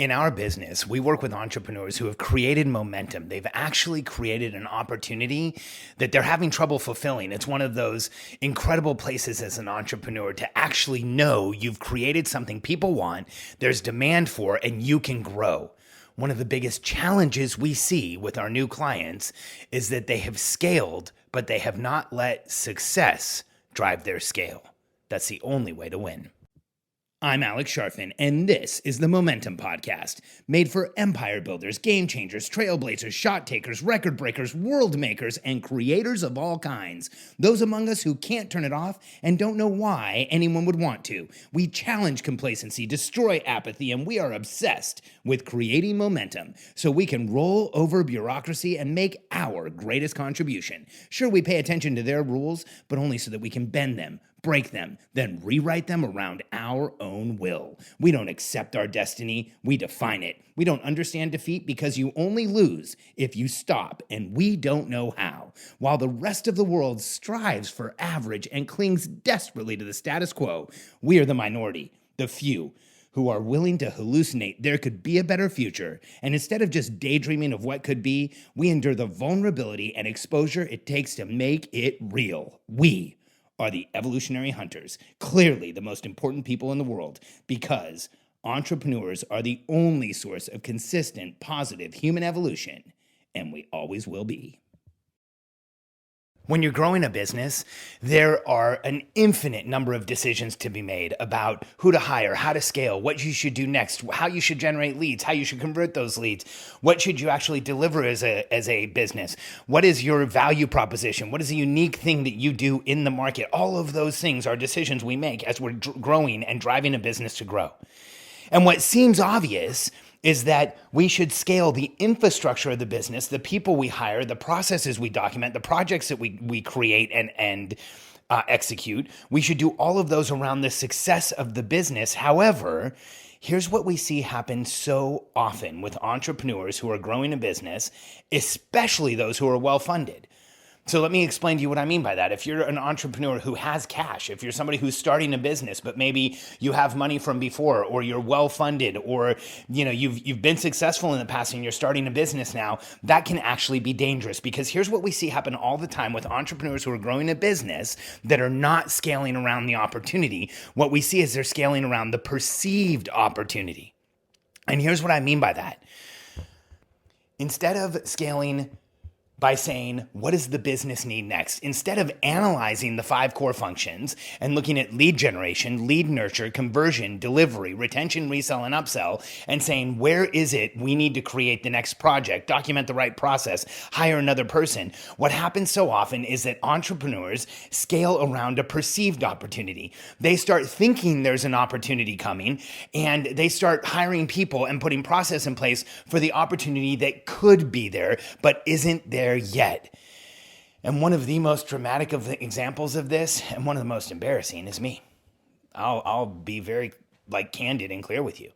In our business, we work with entrepreneurs who have created momentum. They've actually created an opportunity that they're having trouble fulfilling. It's one of those incredible places as an entrepreneur to actually know you've created something people want, there's demand for, and you can grow. One of the biggest challenges we see with our new clients is that they have scaled, but they have not let success drive their scale. That's the only way to win. I'm Alex Sharfin, and this is the Momentum Podcast, made for empire builders, game changers, trailblazers, shot takers, record breakers, world makers, and creators of all kinds. Those among us who can't turn it off and don't know why anyone would want to. We challenge complacency, destroy apathy, and we are obsessed with creating momentum so we can roll over bureaucracy and make our greatest contribution. Sure, we pay attention to their rules, but only so that we can bend them, break them, then rewrite them around our own will. We don't accept our destiny, we define it. We don't understand defeat because you only lose if you stop, and we don't know how. While the rest of the world strives for average and clings desperately to the status quo, we are the minority, the few, who are willing to hallucinate there could be a better future. And instead of just daydreaming of what could be, we endure the vulnerability and exposure it takes to make it real. We are the evolutionary hunters, clearly the most important people in the world, because entrepreneurs are the only source of consistent, positive human evolution, and we always will be. When you're growing a business, there are an infinite number of decisions to be made about who to hire, how to scale, what you should do next, how you should generate leads, how you should convert those leads, what should you actually deliver as a business, what is your value proposition, what is the unique thing that you do in the market. All of those things are decisions we make as we're growing and driving a business to grow. And what seems obvious is that we should scale the infrastructure of the business, the people we hire, the processes we document, the projects that we create and execute. We should do all of those around the success of the business. However, here's what we see happen so often with entrepreneurs who are growing a business, especially those who are well-funded. So let me explain to you what I mean by that. If you're an entrepreneur who has cash, if you're somebody who's starting a business, but maybe you have money from before, or you're well-funded, or you've been successful in the past and you're starting a business now, that can actually be dangerous, because here's what we see happen all the time with entrepreneurs who are growing a business that are not scaling around the opportunity. What we see is they're scaling around the perceived opportunity. And here's what I mean by that. Instead of scaling by saying, what does the business need next? Instead of analyzing the 5 core functions and looking at lead generation, lead nurture, conversion, delivery, retention, resell, and upsell, and saying, where is it we need to create the next project, document the right process, hire another person? What happens so often is that entrepreneurs scale around a perceived opportunity. They start thinking there's an opportunity coming, and they start hiring people and putting process in place for the opportunity that could be there, but isn't there yet. And one of the most dramatic of the examples of this, and one of the most embarrassing, is me. I'll be very candid and clear with you.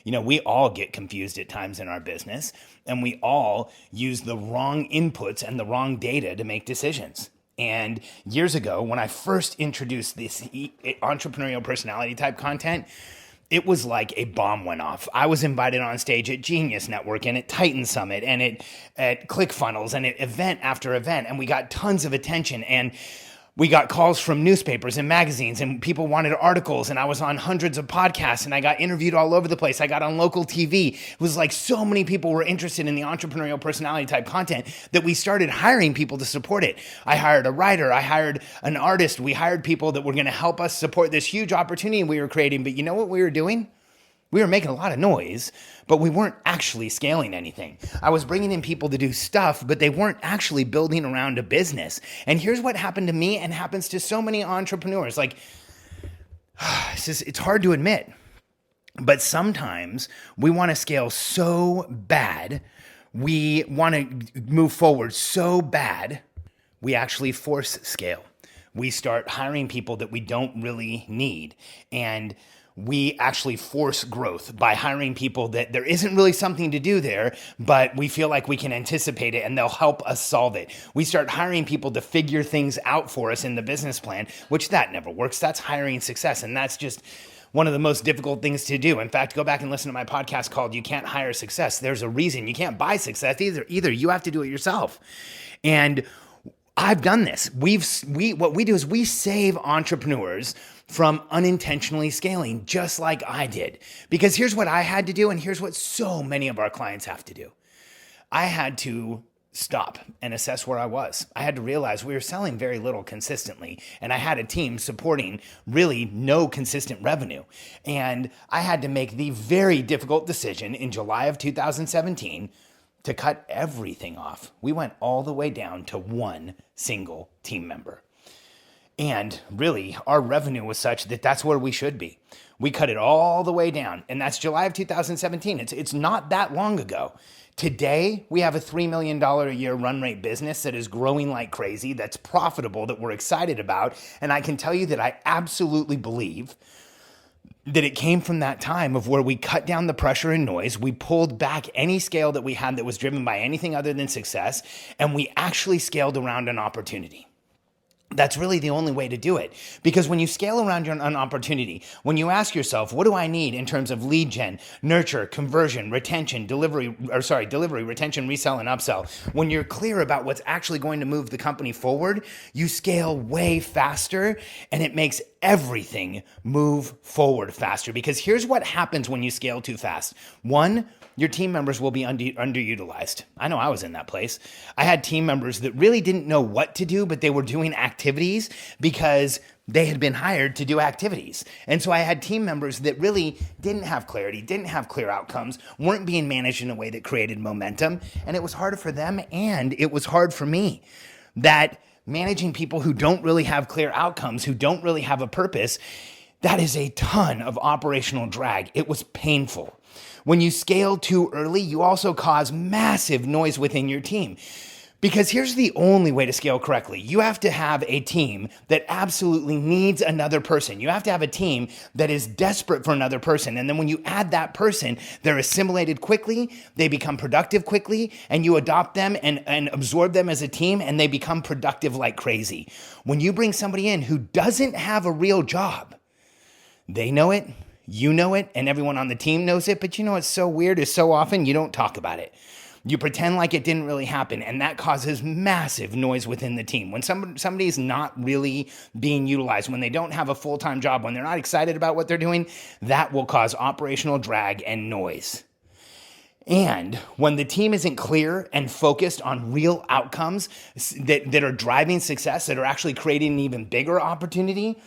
We all get confused at times in our business, and we all use the wrong inputs and the wrong data to make decisions. And years ago, when I first introduced this entrepreneurial personality type content, it was like a bomb went off. I was invited on stage at Genius Network and at Titan Summit and at ClickFunnels and at event after event, and we got tons of attention, and we got calls from newspapers and magazines, and people wanted articles, and I was on hundreds of podcasts, and I got interviewed all over the place. I got on local TV. It was like so many people were interested in the entrepreneurial personality type content that we started hiring people to support it. I hired a writer. I hired an artist. We hired people that were going to help us support this huge opportunity we were creating. But you know what we were doing? We were making a lot of noise, but we weren't actually scaling anything. I was bringing in people to do stuff, but they weren't actually building around a business. And here's what happened to me and happens to so many entrepreneurs. It's hard to admit, but sometimes we want to scale so bad, we want to move forward so bad, we actually force scale. We start hiring people that we don't really need, and we actually force growth by hiring people that there isn't really something to do there, but we feel like we can anticipate it and they'll help us solve it. We start hiring people to figure things out for us in the business plan, which that never works. That's hiring success. And that's just one of the most difficult things to do. In fact, go back and listen to my podcast called You Can't Hire Success. There's a reason. You can't buy success either. You have to do it yourself. And I've done this. What we do is we save entrepreneurs from unintentionally scaling, just like I did. Because here's what I had to do, and here's what so many of our clients have to do. I had to stop and assess where I was. I had to realize we were selling very little consistently, and I had a team supporting really no consistent revenue. And I had to make the very difficult decision in July of 2017 to cut everything off. We went all the way down to one single team member. And really, our revenue was such that that's where we should be. We cut it all the way down, and that's July of 2017. It's not that long ago. Today, we have a $3 million a year run rate business that is growing like crazy, that's profitable, that we're excited about. And I can tell you that I absolutely believe that it came from that time of where we cut down the pressure and noise, we pulled back any scale that we had that was driven by anything other than success, and we actually scaled around an opportunity. That's really the only way to do it. Because when you scale around an opportunity, when you ask yourself, what do I need in terms of lead gen, nurture, conversion, retention, delivery, retention, resell, and upsell, when you're clear about what's actually going to move the company forward, you scale way faster, and it makes everything move forward faster. Because here's what happens when you scale too fast. One, your team members will be underutilized. I know I was in that place. I had team members that really didn't know what to do, but they were doing activities because they had been hired to do activities. And so I had team members that really didn't have clarity, didn't have clear outcomes, weren't being managed in a way that created momentum. And it was hard for them, and it was hard for me. That managing people who don't really have clear outcomes, who don't really have a purpose, that is a ton of operational drag. It was painful. When you scale too early, you also cause massive noise within your team. Because here's the only way to scale correctly. You have to have a team that absolutely needs another person. You have to have a team that is desperate for another person. And then when you add that person, they're assimilated quickly, they become productive quickly, and you adopt them and absorb them as a team, and they become productive like crazy. When you bring somebody in who doesn't have a real job, they know it, you know it, and everyone on the team knows it, but you know what's so weird is so often you don't talk about it. You pretend like it didn't really happen, and that causes massive noise within the team. When somebody is not really being utilized, when they don't have a full-time job, when they're not excited about what they're doing, that will cause operational drag and noise. And when the team isn't clear and focused on real outcomes that are driving success, that are actually creating an even bigger opportunity,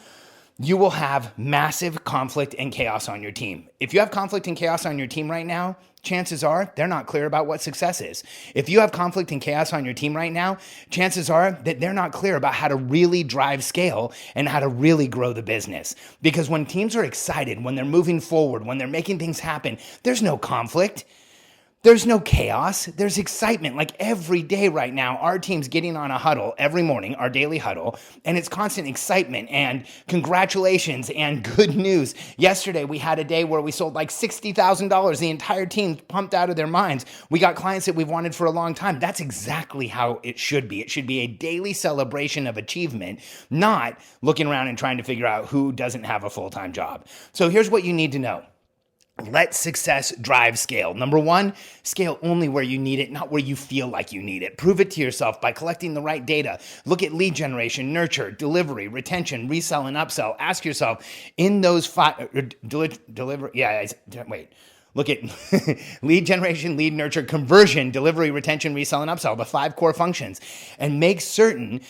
you will have massive conflict and chaos on your team. If you have conflict and chaos on your team right now, chances are they're not clear about what success is. If you have conflict and chaos on your team right now, chances are that they're not clear about how to really drive scale and how to really grow the business. Because when teams are excited, when they're moving forward, when they're making things happen, there's no conflict. There's no chaos. There's excitement. Like every day right now, our team's getting on a huddle every morning, our daily huddle, and it's constant excitement and congratulations and good news. Yesterday, we had a day where we sold like $60,000. The entire team pumped out of their minds. We got clients that we've wanted for a long time. That's exactly how it should be. It should be a daily celebration of achievement, not looking around and trying to figure out who doesn't have a full-time job. So here's what you need to know. Let success drive scale. Number one, scale only where you need it, not where you feel like you need it. Prove it to yourself by collecting the right data. Look at lead generation, nurture, delivery, retention, resell, and upsell. Ask yourself in those Look at lead generation, lead nurture, conversion, delivery, retention, resell, and upsell, the 5 core functions, and make certain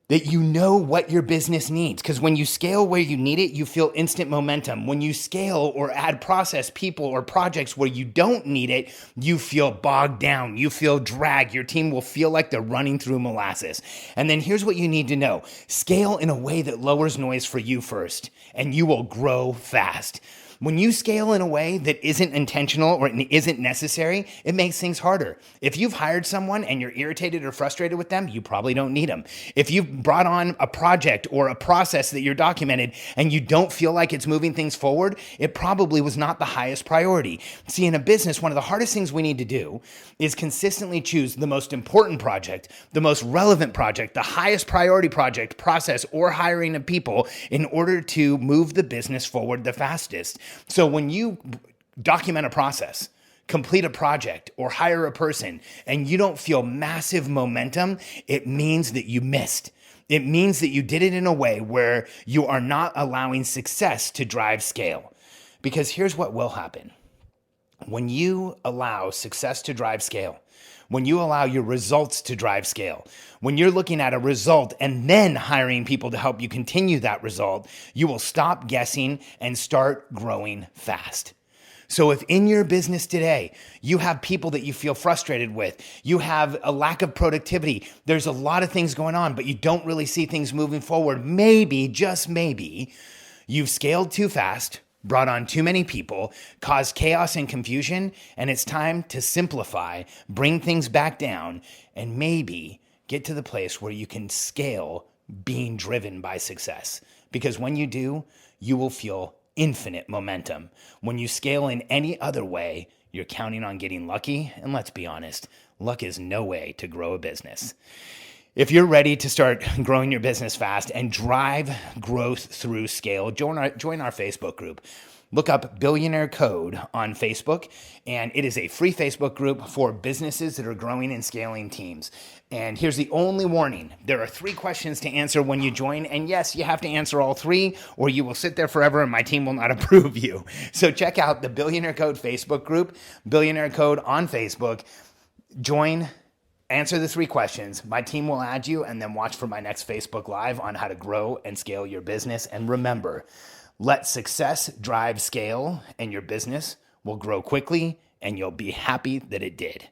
that you know what your business needs. Because when you scale where you need it, you feel instant momentum. When you scale or add process, people, or projects where you don't need it, you feel bogged down. You feel drag. Your team will feel like they're running through molasses. And then here's what you need to know. Scale in a way that lowers noise for you first, and you will grow fast. When you scale in a way that isn't intentional or isn't necessary, it makes things harder. If you've hired someone and you're irritated or frustrated with them, you probably don't need them. If you've brought on a project or a process that you're documented and you don't feel like it's moving things forward, it probably was not the highest priority. See, in a business, one of the hardest things we need to do is consistently choose the most important project, the most relevant project, the highest priority project, process, or hiring of people in order to move the business forward the fastest. So when you document a process, complete a project, or hire a person, and you don't feel massive momentum, it means that you missed. It means that you did it in a way where you are not allowing success to drive scale. Because here's what will happen. When you allow success to drive scale, when you allow your results to drive scale, when you're looking at a result and then hiring people to help you continue that result, you will stop guessing and start growing fast. So if in your business today, you have people that you feel frustrated with, you have a lack of productivity, there's a lot of things going on, but you don't really see things moving forward, maybe, just maybe, you've scaled too fast, brought on too many people, caused chaos and confusion, and it's time to simplify, bring things back down, and maybe get to the place where you can scale being driven by success. Because when you do, you will feel infinite momentum. When you scale in any other way, you're counting on getting lucky, and let's be honest, luck is no way to grow a business. If you're ready to start growing your business fast and drive growth through scale, join our Facebook group. Look up Billionaire Code on Facebook, and it is a free Facebook group for businesses that are growing and scaling teams. And here's the only warning. There are 3 questions to answer when you join, and yes, you have to answer all 3 or you will sit there forever and my team will not approve you. So check out the Billionaire Code Facebook group, Billionaire Code on Facebook. Join. Answer the 3 questions. My team will add you, and then watch for my next Facebook Live on how to grow and scale your business. And remember, let success drive scale, and your business will grow quickly, and you'll be happy that it did.